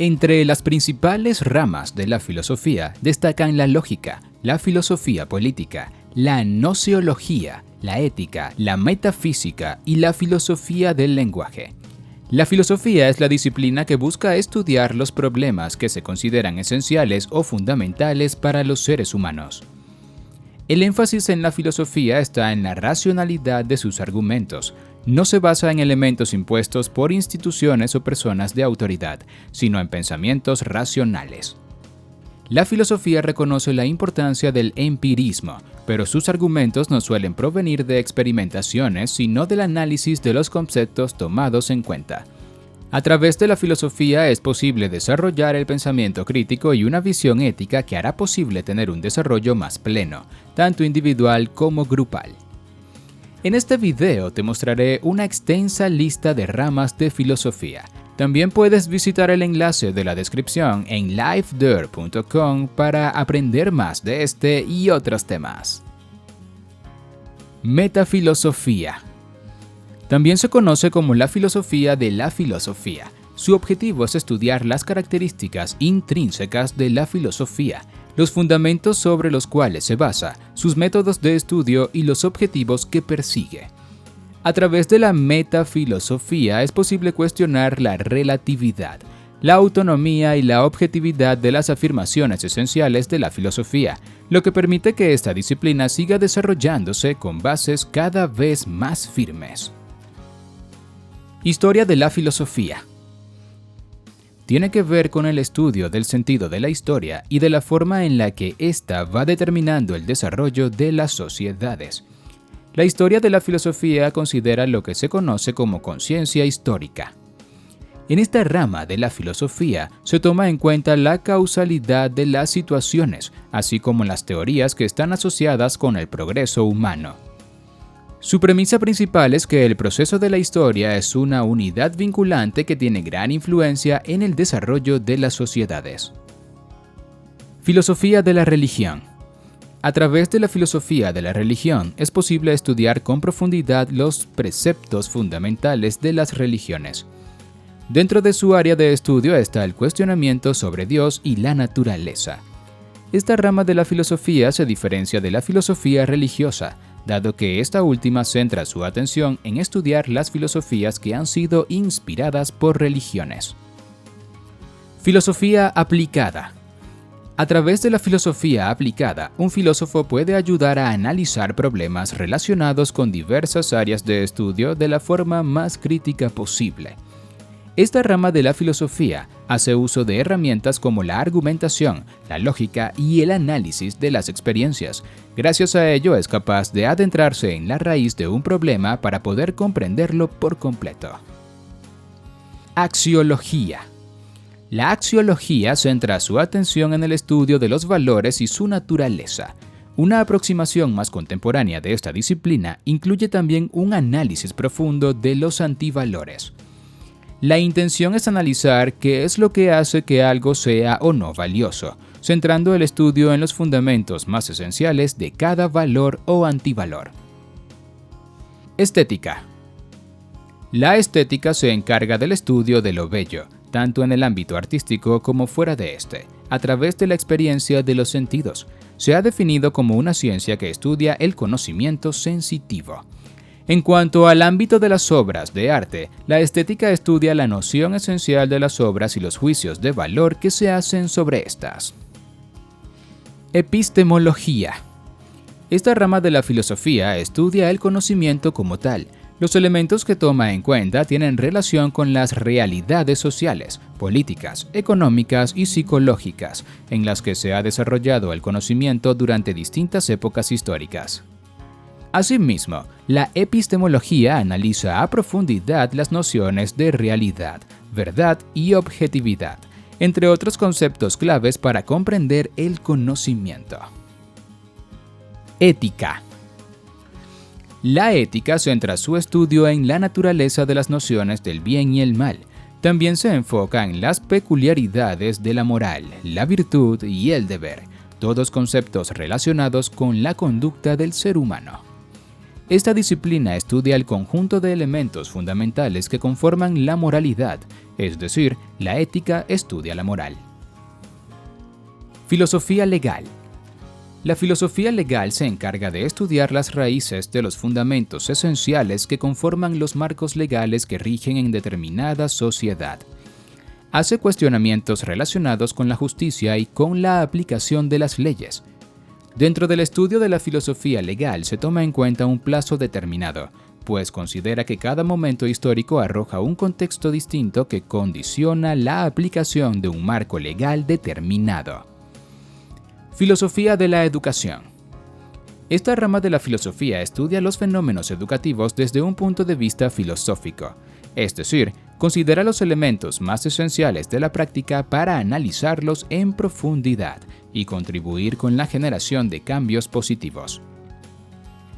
Entre las principales ramas de la filosofía destacan la lógica, la filosofía política, la gnoseología, la ética, la metafísica y la filosofía del lenguaje. La filosofía es la disciplina que busca estudiar los problemas que se consideran esenciales o fundamentales para los seres humanos. El énfasis en la filosofía está en la racionalidad de sus argumentos. No se basa en elementos impuestos por instituciones o personas de autoridad, sino en pensamientos racionales. La filosofía reconoce la importancia del empirismo, pero sus argumentos no suelen provenir de experimentaciones, sino del análisis de los conceptos tomados en cuenta. A través de la filosofía es posible desarrollar el pensamiento crítico y una visión ética que hará posible tener un desarrollo más pleno, tanto individual como grupal. En este video te mostraré una extensa lista de ramas de filosofía. También puedes visitar el enlace de la descripción en lifeder.com para aprender más de este y otros temas. Metafilosofía. También se conoce como la filosofía de la filosofía. Su objetivo es estudiar las características intrínsecas de la filosofía, los fundamentos sobre los cuales se basa, sus métodos de estudio y los objetivos que persigue. A través de la metafilosofía es posible cuestionar la relatividad, la autonomía y la objetividad de las afirmaciones esenciales de la filosofía, lo que permite que esta disciplina siga desarrollándose con bases cada vez más firmes. Historia de la filosofía. Tiene que ver con el estudio del sentido de la historia y de la forma en la que ésta va determinando el desarrollo de las sociedades. La historia de la filosofía considera lo que se conoce como conciencia histórica. En esta rama de la filosofía se toma en cuenta la causalidad de las situaciones, así como las teorías que están asociadas con el progreso humano. Su premisa principal es que el proceso de la historia es una unidad vinculante que tiene gran influencia en el desarrollo de las sociedades. Filosofía de la religión. A través de la filosofía de la religión es posible estudiar con profundidad los preceptos fundamentales de las religiones. Dentro de su área de estudio está el cuestionamiento sobre Dios y la naturaleza. Esta rama de la filosofía se diferencia de la filosofía religiosa, dado que esta última centra su atención en estudiar las filosofías que han sido inspiradas por religiones. Filosofía aplicada. A través de la filosofía aplicada, un filósofo puede ayudar a analizar problemas relacionados con diversas áreas de estudio de la forma más crítica posible. Esta rama de la filosofía hace uso de herramientas como la argumentación, la lógica y el análisis de las experiencias. Gracias a ello es capaz de adentrarse en la raíz de un problema para poder comprenderlo por completo. Axiología. La axiología centra su atención en el estudio de los valores y su naturaleza. Una aproximación más contemporánea de esta disciplina incluye también un análisis profundo de los antivalores. La intención es analizar qué es lo que hace que algo sea o no valioso, centrando el estudio en los fundamentos más esenciales de cada valor o antivalor. Estética. La estética se encarga del estudio de lo bello, tanto en el ámbito artístico como fuera de este, a través de la experiencia de los sentidos. Se ha definido como una ciencia que estudia el conocimiento sensitivo. En cuanto al ámbito de las obras de arte, la estética estudia la noción esencial de las obras y los juicios de valor que se hacen sobre estas. Epistemología. Esta rama de la filosofía estudia el conocimiento como tal. Los elementos que toma en cuenta tienen relación con las realidades sociales, políticas, económicas y psicológicas, en las que se ha desarrollado el conocimiento durante distintas épocas históricas. Asimismo, la epistemología analiza a profundidad las nociones de realidad, verdad y objetividad, entre otros conceptos claves para comprender el conocimiento. Ética. La ética centra su estudio en la naturaleza de las nociones del bien y el mal. También se enfoca en las peculiaridades de la moral, la virtud y el deber, todos conceptos relacionados con la conducta del ser humano. Esta disciplina estudia el conjunto de elementos fundamentales que conforman la moralidad, es decir, la ética estudia la moral. Filosofía legal. La filosofía legal se encarga de estudiar las raíces de los fundamentos esenciales que conforman los marcos legales que rigen en determinada sociedad. Hace cuestionamientos relacionados con la justicia y con la aplicación de las leyes. Dentro del estudio de la filosofía legal se toma en cuenta un plazo determinado, pues considera que cada momento histórico arroja un contexto distinto que condiciona la aplicación de un marco legal determinado. Filosofía de la educación. Esta rama de la filosofía estudia los fenómenos educativos desde un punto de vista filosófico, es decir, considera los elementos más esenciales de la práctica para analizarlos en profundidad y contribuir con la generación de cambios positivos.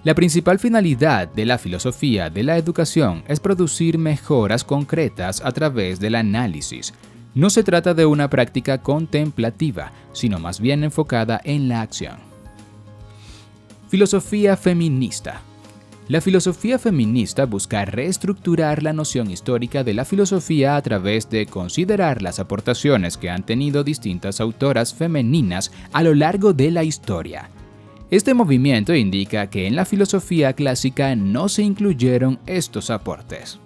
La principal finalidad de la filosofía de la educación es producir mejoras concretas a través del análisis. No se trata de una práctica contemplativa, sino más bien enfocada en la acción. Filosofía feminista. La filosofía feminista busca reestructurar la noción histórica de la filosofía a través de considerar las aportaciones que han tenido distintas autoras femeninas a lo largo de la historia. Este movimiento indica que en la filosofía clásica no se incluyeron estos aportes.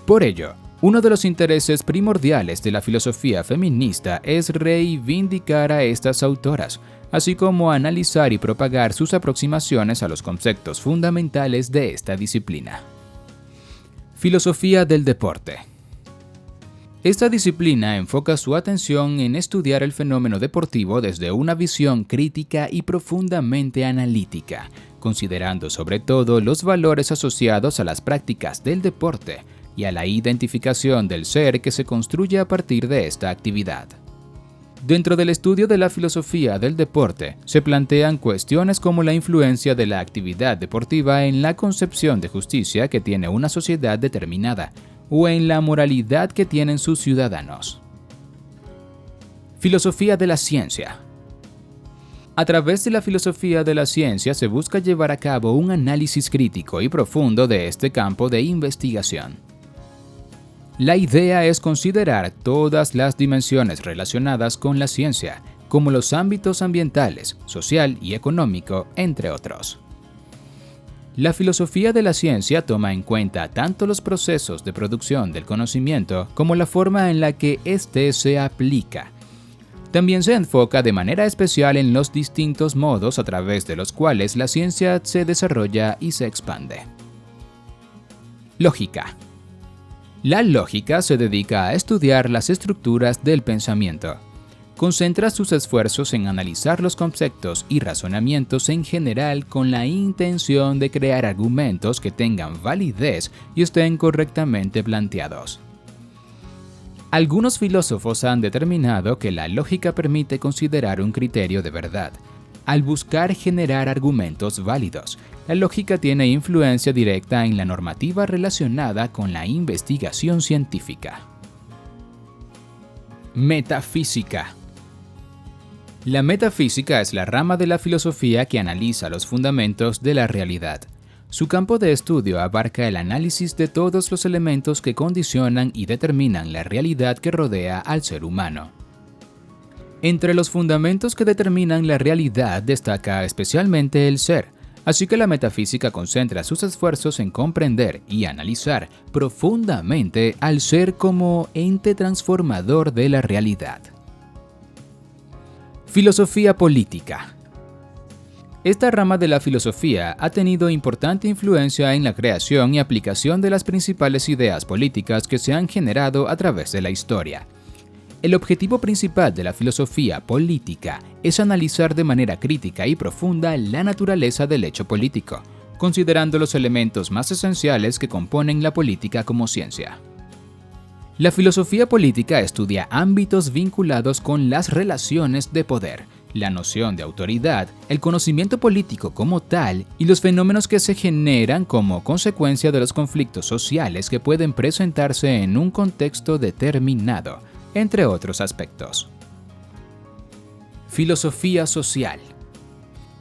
Por ello, uno de los intereses primordiales de la filosofía feminista es reivindicar a estas autoras, así como analizar y propagar sus aproximaciones a los conceptos fundamentales de esta disciplina. Filosofía del deporte. Esta disciplina enfoca su atención en estudiar el fenómeno deportivo desde una visión crítica y profundamente analítica, considerando sobre todo los valores asociados a las prácticas del deporte y a la identificación del ser que se construye a partir de esta actividad. Dentro del estudio de la filosofía del deporte, se plantean cuestiones como la influencia de la actividad deportiva en la concepción de justicia que tiene una sociedad determinada, o en la moralidad que tienen sus ciudadanos. Filosofía de la ciencia. A través de la filosofía de la ciencia se busca llevar a cabo un análisis crítico y profundo de este campo de investigación. La idea es considerar todas las dimensiones relacionadas con la ciencia, como los ámbitos ambientales, social y económico, entre otros. La filosofía de la ciencia toma en cuenta tanto los procesos de producción del conocimiento como la forma en la que éste se aplica. También se enfoca de manera especial en los distintos modos a través de los cuales la ciencia se desarrolla y se expande. Lógica. La lógica se dedica a estudiar las estructuras del pensamiento. Concentra sus esfuerzos en analizar los conceptos y razonamientos en general con la intención de crear argumentos que tengan validez y estén correctamente planteados. Algunos filósofos han determinado que la lógica permite considerar un criterio de verdad. Al buscar generar argumentos válidos, la lógica tiene influencia directa en la normativa relacionada con la investigación científica. Metafísica. La metafísica es la rama de la filosofía que analiza los fundamentos de la realidad. Su campo de estudio abarca el análisis de todos los elementos que condicionan y determinan la realidad que rodea al ser humano. Entre los fundamentos que determinan la realidad destaca especialmente el ser, así que la metafísica concentra sus esfuerzos en comprender y analizar profundamente al ser como ente transformador de la realidad. Filosofía política. Esta rama de la filosofía ha tenido importante influencia en la creación y aplicación de las principales ideas políticas que se han generado a través de la historia. El objetivo principal de la filosofía política es analizar de manera crítica y profunda la naturaleza del hecho político, considerando los elementos más esenciales que componen la política como ciencia. La filosofía política estudia ámbitos vinculados con las relaciones de poder, la noción de autoridad, el conocimiento político como tal y los fenómenos que se generan como consecuencia de los conflictos sociales que pueden presentarse en un contexto determinado, entre otros aspectos. Filosofía social.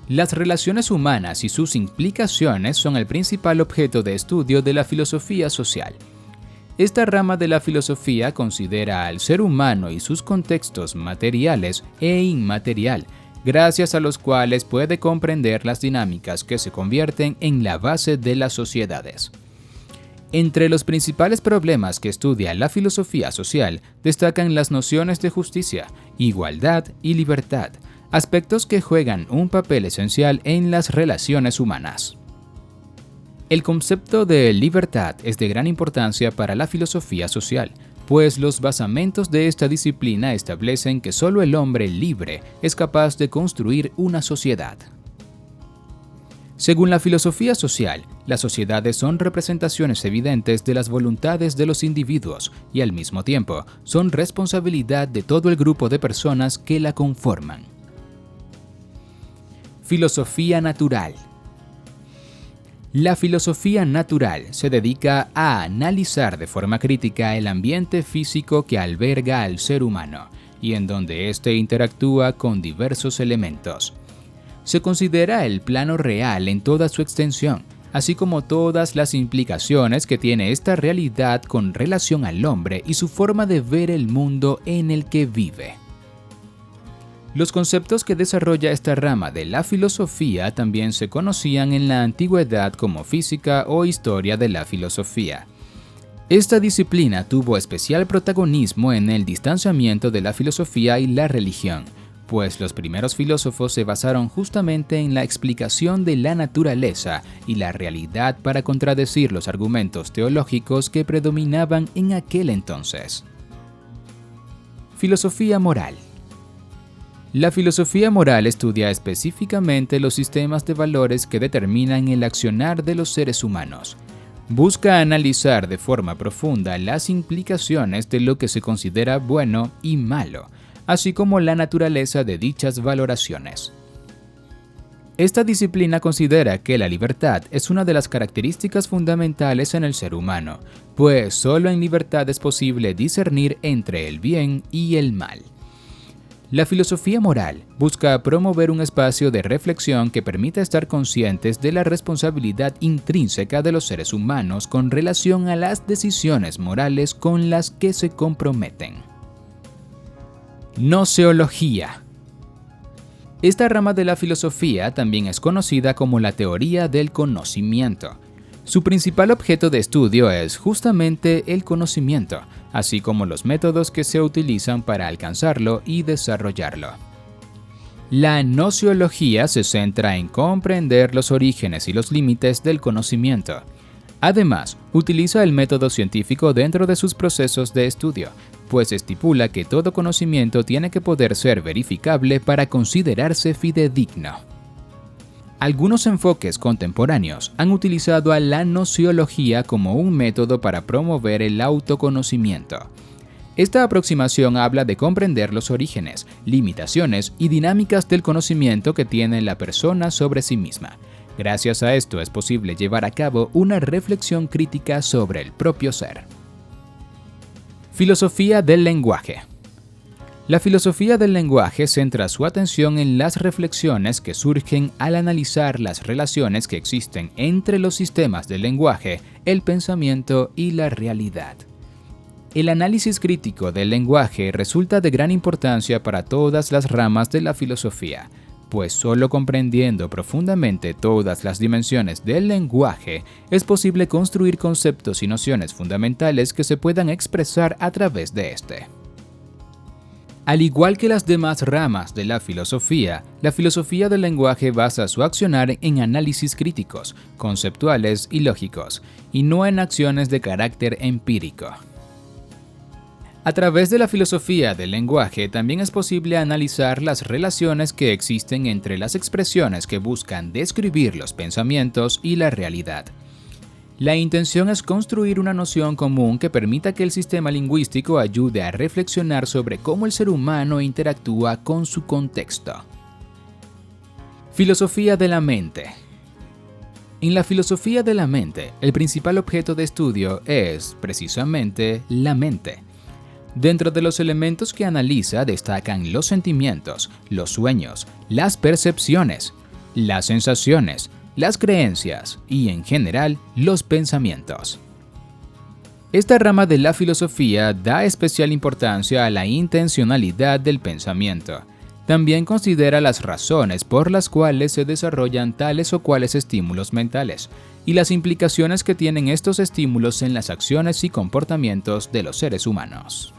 Las relaciones humanas y sus implicaciones son el principal objeto de estudio de la filosofía social. Esta rama de la filosofía considera al ser humano y sus contextos materiales e inmaterial, gracias a los cuales puede comprender las dinámicas que se convierten en la base de las sociedades. Entre los principales problemas que estudia la filosofía social destacan las nociones de justicia, igualdad y libertad, aspectos que juegan un papel esencial en las relaciones humanas. El concepto de libertad es de gran importancia para la filosofía social, pues los basamentos de esta disciplina establecen que solo el hombre libre es capaz de construir una sociedad. Según la filosofía social, las sociedades son representaciones evidentes de las voluntades de los individuos y al mismo tiempo son responsabilidad de todo el grupo de personas que la conforman. Filosofía natural. La filosofía natural se dedica a analizar de forma crítica el ambiente físico que alberga al ser humano y en donde éste interactúa con diversos elementos. Se considera el plano real en toda su extensión, así como todas las implicaciones que tiene esta realidad con relación al hombre y su forma de ver el mundo en el que vive. Los conceptos que desarrolla esta rama de la filosofía también se conocían en la antigüedad como física o historia de la filosofía. Esta disciplina tuvo especial protagonismo en el distanciamiento de la filosofía y la religión, pues los primeros filósofos se basaron justamente en la explicación de la naturaleza y la realidad para contradecir los argumentos teológicos que predominaban en aquel entonces. Filosofía moral. La filosofía moral estudia específicamente los sistemas de valores que determinan el accionar de los seres humanos. Busca analizar de forma profunda las implicaciones de lo que se considera bueno y malo, así como la naturaleza de dichas valoraciones. Esta disciplina considera que la libertad es una de las características fundamentales en el ser humano, pues solo en libertad es posible discernir entre el bien y el mal. La filosofía moral busca promover un espacio de reflexión que permita estar conscientes de la responsabilidad intrínseca de los seres humanos con relación a las decisiones morales con las que se comprometen. Gnoseología. Esta rama de la filosofía también es conocida como la teoría del conocimiento. Su principal objeto de estudio es justamente el conocimiento, así como los métodos que se utilizan para alcanzarlo y desarrollarlo. La gnoseología se centra en comprender los orígenes y los límites del conocimiento. Además, utiliza el método científico dentro de sus procesos de estudio, pues estipula que todo conocimiento tiene que poder ser verificable para considerarse fidedigno. Algunos enfoques contemporáneos han utilizado a la gnoseología como un método para promover el autoconocimiento. Esta aproximación habla de comprender los orígenes, limitaciones y dinámicas del conocimiento que tiene la persona sobre sí misma. Gracias a esto es posible llevar a cabo una reflexión crítica sobre el propio ser. Filosofía del lenguaje. La filosofía del lenguaje centra su atención en las reflexiones que surgen al analizar las relaciones que existen entre los sistemas del lenguaje, el pensamiento y la realidad. El análisis crítico del lenguaje resulta de gran importancia para todas las ramas de la filosofía, pues solo comprendiendo profundamente todas las dimensiones del lenguaje es posible construir conceptos y nociones fundamentales que se puedan expresar a través de este. Al igual que las demás ramas de la filosofía del lenguaje basa su accionar en análisis críticos, conceptuales y lógicos, y no en acciones de carácter empírico. A través de la filosofía del lenguaje también es posible analizar las relaciones que existen entre las expresiones que buscan describir los pensamientos y la realidad. La intención es construir una noción común que permita que el sistema lingüístico ayude a reflexionar sobre cómo el ser humano interactúa con su contexto. Filosofía de la mente. En la filosofía de la mente, el principal objeto de estudio es, precisamente, la mente. Dentro de los elementos que analiza destacan los sentimientos, los sueños, las percepciones, las sensaciones, las creencias y, en general, los pensamientos. Esta rama de la filosofía da especial importancia a la intencionalidad del pensamiento. También considera las razones por las cuales se desarrollan tales o cuales estímulos mentales y las implicaciones que tienen estos estímulos en las acciones y comportamientos de los seres humanos.